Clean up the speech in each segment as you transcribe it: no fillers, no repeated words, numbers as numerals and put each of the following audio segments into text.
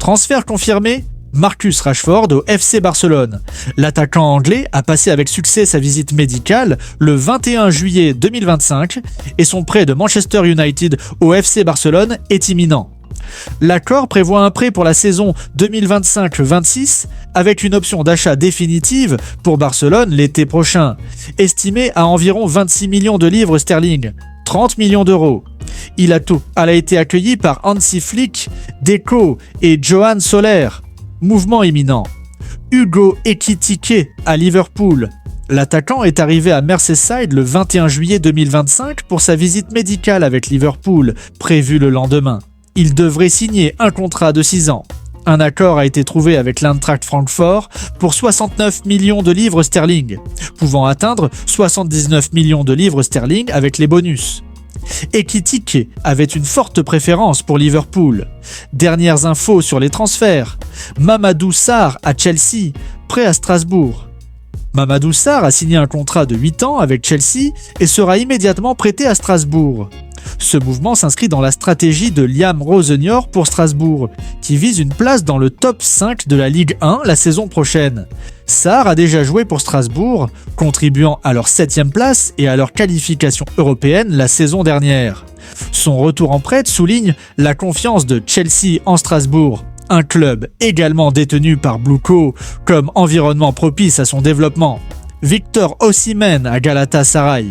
Transfert confirmé, Marcus Rashford au FC Barcelone. L'attaquant anglais a passé avec succès sa visite médicale le 21 juillet 2025 et son prêt de Manchester United au FC Barcelone est imminent. L'accord prévoit un prêt pour la saison 2025-26 avec une option d'achat définitive pour Barcelone l'été prochain, estimée à environ 26 millions de livres sterling, 30 millions d'euros. Il a été accueilli par Hansi Flick, Deco et Johan Soler. Mouvement imminent. Hugo Ekitike à Liverpool. L'attaquant est arrivé à Merseyside le 21 juillet 2025 pour sa visite médicale avec Liverpool, prévue le lendemain. Il devrait signer un contrat de 6 ans. Un accord a été trouvé avec l'Eintracht Francfort pour 69 millions de livres sterling, pouvant atteindre 79 millions de livres sterling avec les bonus. Ekitike avait une forte préférence pour Liverpool. Dernières infos sur les transferts. Mamadou Sarr à Chelsea, prêt à Strasbourg. Mamadou Sarr a signé un contrat de 8 ans avec Chelsea et sera immédiatement prêté à Strasbourg. Ce mouvement s'inscrit dans la stratégie de Liam Rosenior pour Strasbourg, qui vise une place dans le top 5 de la Ligue 1 la saison prochaine. Sarr a déjà joué pour Strasbourg, contribuant à leur 7e place et à leur qualification européenne la saison dernière. Son retour en prêt souligne la confiance de Chelsea en Strasbourg, un club également détenu par Bluco comme environnement propice à son développement. Victor Osimhen à Galatasaray.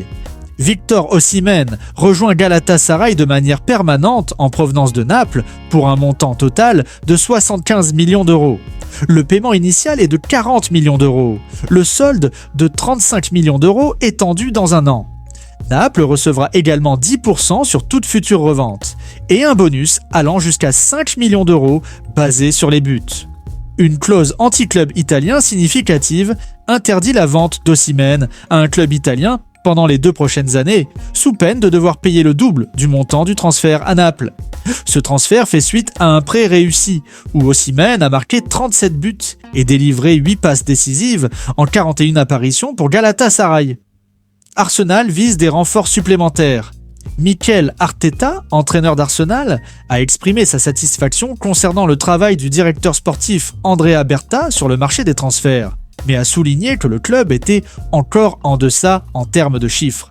Victor Osimhen rejoint Galatasaray de manière permanente en provenance de Naples pour un montant total de 75 millions d'euros. Le paiement initial est de 40 millions d'euros, le solde de 35 millions d'euros étendu dans un an. Naples recevra également 10% sur toute future revente et un bonus allant jusqu'à 5 millions d'euros basé sur les buts. Une clause anti-club italien significative interdit la vente d'Osimhen à un club italien pendant les 2 prochaines années, sous peine de devoir payer le double du montant du transfert à Naples. Ce transfert fait suite à un prêt réussi, où Osimhen a marqué 37 buts et délivré 8 passes décisives en 41 apparitions pour Galatasaray. Arsenal vise des renforts supplémentaires. Mikel Arteta, entraîneur d'Arsenal, a exprimé sa satisfaction concernant le travail du directeur sportif Andrea Berta sur le marché des transferts, mais a souligné que le club était encore en deçà en termes de chiffres.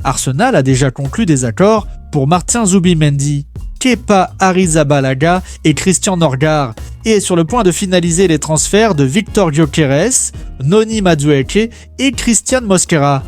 Arsenal a déjà conclu des accords pour Martin Zubimendi, Kepa Arrizabalaga et Christian Norgard et est sur le point de finaliser les transferts de Victor Gyökeres, Noni Madueke et Christian Mosquera.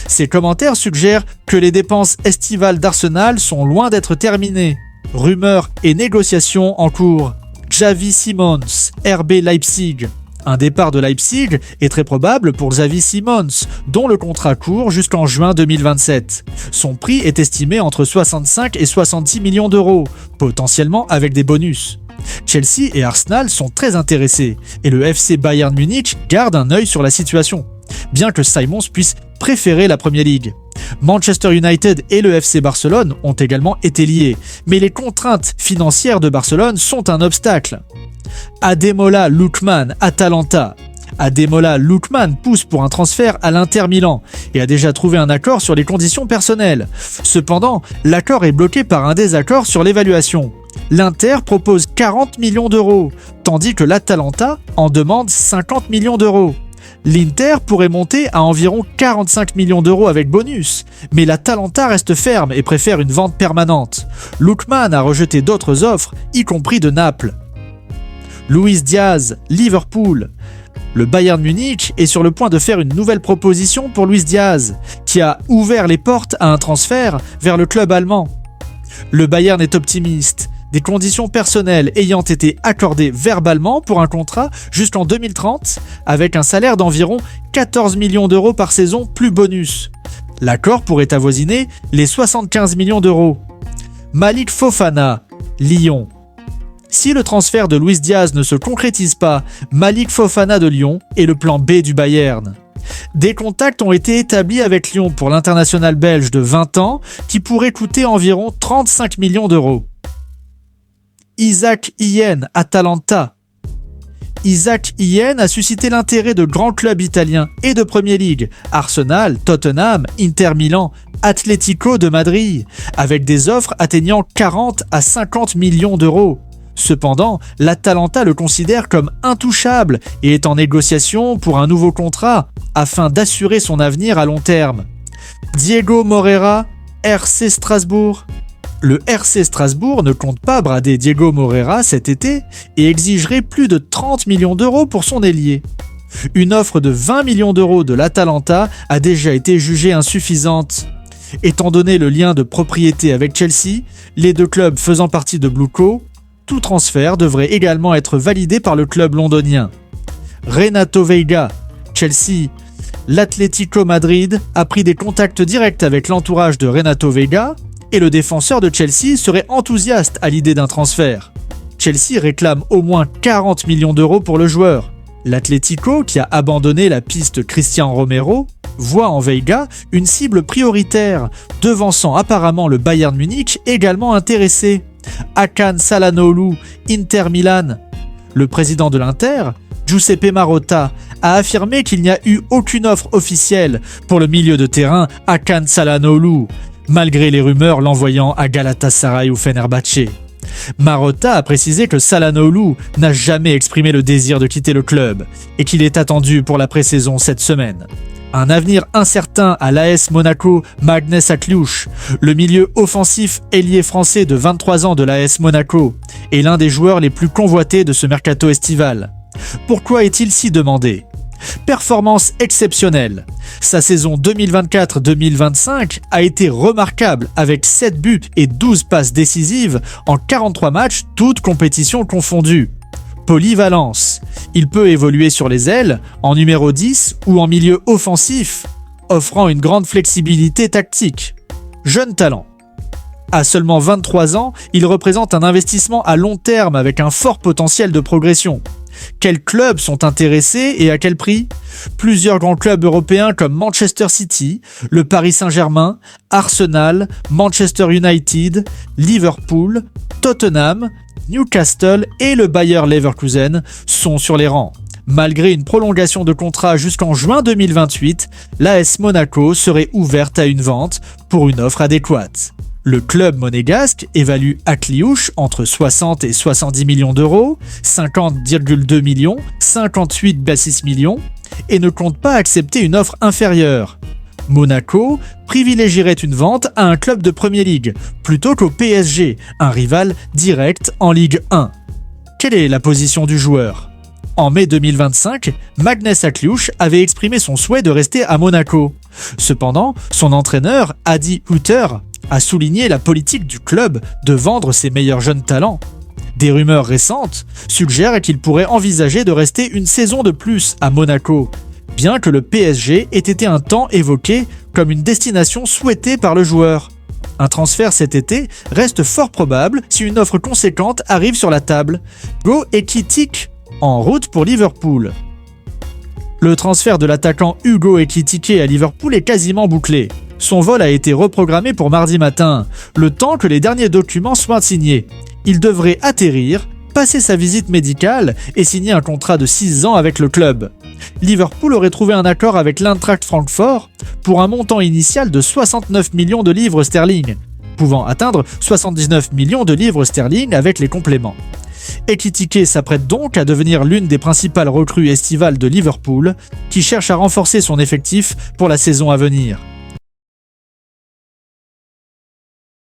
Ces commentaires suggèrent que les dépenses estivales d'Arsenal sont loin d'être terminées. Rumeurs et négociations en cours. Xavi Simons, RB Leipzig. Un départ de Leipzig est très probable pour Xavi Simons, dont le contrat court jusqu'en juin 2027. Son prix est estimé entre 65 et 66 millions d'euros, potentiellement avec des bonus. Chelsea et Arsenal sont très intéressés, et le FC Bayern Munich garde un œil sur la situation, bien que Simons puisse préférer la Premier League. Manchester United et le FC Barcelone ont également été liés, mais les contraintes financières de Barcelone sont un obstacle. Ademola Lookman, Atalanta. Ademola Lookman pousse pour un transfert à l'Inter Milan et a déjà trouvé un accord sur les conditions personnelles. Cependant, l'accord est bloqué par un désaccord sur l'évaluation. L'Inter propose 40 millions d'euros, tandis que l'Atalanta en demande 50 millions d'euros. L'Inter pourrait monter à environ 45 millions d'euros avec bonus, mais l'Atalanta reste ferme et préfère une vente permanente. Lookman a rejeté d'autres offres, y compris de Naples. Luis Diaz, Liverpool. Le Bayern Munich est sur le point de faire une nouvelle proposition pour Luis Diaz, qui a ouvert les portes à un transfert vers le club allemand. Le Bayern est optimiste, des conditions personnelles ayant été accordées verbalement pour un contrat jusqu'en 2030, avec un salaire d'environ 14 millions d'euros par saison plus bonus. L'accord pourrait avoisiner les 75 millions d'euros. Malik Fofana, Lyon. Si le transfert de Luis Diaz ne se concrétise pas, Malik Fofana de Lyon est le plan B du Bayern. Des contacts ont été établis avec Lyon pour l'international belge de 20 ans qui pourrait coûter environ 35 millions d'euros. Isaac Hien, Atalanta. Isaac Hien a suscité l'intérêt de grands clubs italiens et de Premier League, Arsenal, Tottenham, Inter Milan, Atlético de Madrid, avec des offres atteignant 40 à 50 millions d'euros. Cependant, l'Atalanta le considère comme intouchable et est en négociation pour un nouveau contrat afin d'assurer son avenir à long terme. Diego Moreira, RC Strasbourg. Le RC Strasbourg ne compte pas brader Diego Moreira cet été et exigerait plus de 30 millions d'euros pour son ailier. Une offre de 20 millions d'euros de l'Atalanta a déjà été jugée insuffisante. Étant donné le lien de propriété avec Chelsea, les deux clubs faisant partie de Blue Co, tout transfert devrait également être validé par le club londonien. Renato Veiga, Chelsea. L'Atlético Madrid a pris des contacts directs avec l'entourage de Renato Veiga et le défenseur de Chelsea serait enthousiaste à l'idée d'un transfert. Chelsea réclame au moins 40 millions d'euros pour le joueur. L'Atlético, qui a abandonné la piste Christian Romero, voit en Veiga une cible prioritaire, devançant apparemment le Bayern Munich également intéressé. Hakan Çalhanoğlu, Inter Milan. Le président de l'Inter, Giuseppe Marotta, a affirmé qu'il n'y a eu aucune offre officielle pour le milieu de terrain Hakan Çalhanoğlu, malgré les rumeurs l'envoyant à Galatasaray ou Fenerbahçe. Marotta a précisé que Çalhanoğlu n'a jamais exprimé le désir de quitter le club et qu'il est attendu pour la pré-saison cette semaine. Un avenir incertain à l'AS Monaco, Magnus Akliouche, le milieu offensif ailier français de 23 ans de l'AS Monaco, est l'un des joueurs les plus convoités de ce mercato estival. Pourquoi est-il si demandé ? Performance exceptionnelle. Sa saison 2024-2025 a été remarquable avec 7 buts et 12 passes décisives en 43 matchs, toutes compétitions confondues. Polyvalence. Il peut évoluer sur les ailes, en numéro 10 ou en milieu offensif, offrant une grande flexibilité tactique. Jeune talent. À seulement 23 ans, il représente un investissement à long terme avec un fort potentiel de progression. Quels clubs sont intéressés et à quel prix ? Plusieurs grands clubs européens comme Manchester City, le Paris Saint-Germain, Arsenal, Manchester United, Liverpool, Tottenham, Newcastle et le Bayer Leverkusen sont sur les rangs. Malgré une prolongation de contrat jusqu'en juin 2028, l'AS Monaco serait ouverte à une vente pour une offre adéquate. Le club monégasque évalue Akliouche entre 60 et 70 millions d'euros, 50,2 millions, 58,6 millions, et ne compte pas accepter une offre inférieure. Monaco privilégierait une vente à un club de Premier League, plutôt qu'au PSG, un rival direct en Ligue 1. Quelle est la position du joueur ? En mai 2025, Magnus Akliouche avait exprimé son souhait de rester à Monaco. Cependant, son entraîneur, Adi Hütter, a souligné la politique du club de vendre ses meilleurs jeunes talents. Des rumeurs récentes suggèrent qu'il pourrait envisager de rester une saison de plus à Monaco, bien que le PSG ait été un temps évoqué comme une destination souhaitée par le joueur. Un transfert cet été reste fort probable si une offre conséquente arrive sur la table. Go Ekitike en route pour Liverpool. Le transfert de l'attaquant Hugo Ekitike à Liverpool est quasiment bouclé. Son vol a été reprogrammé pour mardi matin, le temps que les derniers documents soient signés. Il devrait atterrir, passer sa visite médicale et signer un contrat de 6 ans avec le club. Liverpool aurait trouvé un accord avec l'Eintracht Francfort pour un montant initial de 69 millions de livres sterling, pouvant atteindre 79 millions de livres sterling avec les compléments. Ekitike s'apprête donc à devenir l'une des principales recrues estivales de Liverpool, qui cherche à renforcer son effectif pour la saison à venir.